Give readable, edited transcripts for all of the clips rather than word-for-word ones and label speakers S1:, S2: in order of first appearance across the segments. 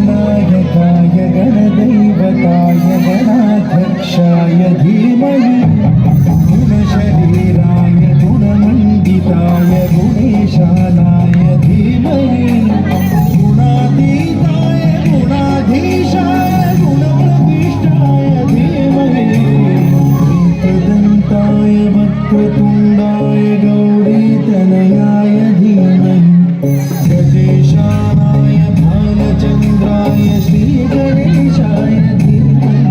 S1: गणनायकाय गणदैवताय गणाध्यक्षाय धीमहि गुणशरीराय गुणमण्डिताय गुणेशानाय धीमहि गुणातीताय गुणाधीशाय गुणप्रविष्टाय धीमहि एकदन्ताय वक्रतुण्डाय गौरीतनयाय धीमहि गजेशानाय भालचन्द्राय श्रीगणेशाय धीमहि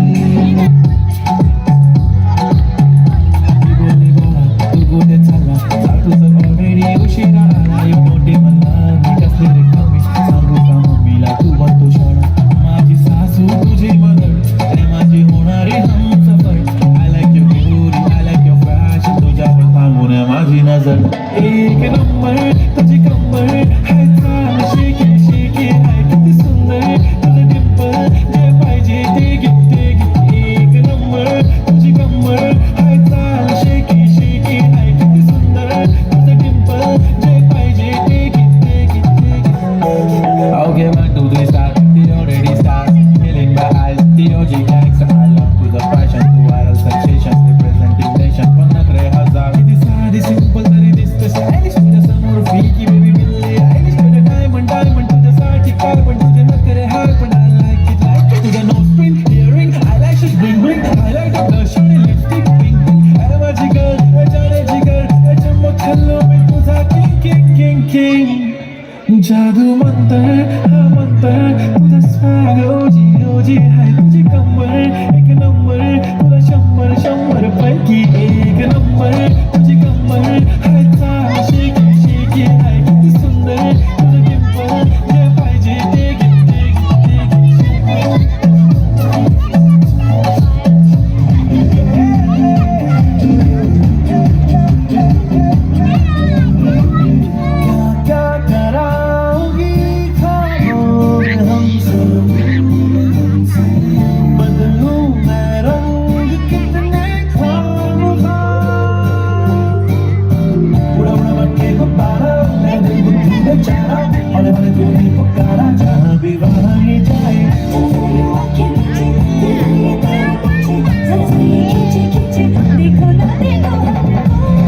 S1: तू गोटे चालला तुझं ऑलरेडी उशिरा आला मोठे मला मी कसले कमी सांगू का मम्मीला तू बनतो शाळा माझी सासू तुझी मदर अरे माझी होणारी Humsafar I like your beauty I like your fashion तुझ्यावर थांबून माझी नजर एक नंबर तुझी कंबर हाय चाल शेकी शेकी हाय किती सुंदर तुझं डिंपल जे पाहिजे ते घे एक नंबर तुझी कंबर हाय चाल शेकी शेकी हाय किती सुंदर तुझं डिंपल जे पाहिजे ते घे Okay, 1, 2, 3 start. The already start. Feeling my eyes. The OG gangs. I love to the fashion. To viral sensations. Representing nation. Panakre hazar. It is hard. It simple. Tari this the stylish. To the summer freaky baby Billie Eilish. To the diamond to the sati carbon. To the nakre heart. But I like it. To the nose pin, earring, eyelashes, bling bling. Highlighter, blush, shiny lipstick, pink pink. Arama jigar, jare jigar. Chammak hello mein tuza king king king king. जादू मंतर हा मंतर तुझा swag ओजी ओजी हाय तुझी कंबर एक number तुला 100 पैकी एक नंबर तुझी कंबर हाय चाल शेकी शेकी हाय किती सुंदर तुझं डिंपल जे पाहिजे ते घे क्या कराओगी खामोश हमसे बदलूं मैं रंग कितने ख्वाब उड़ा उड़ा बनके गुब्बारा मैं दिल को तूने चाहा हौले हौले तूने पुकारा जहाँ भी वहाँ ही जाए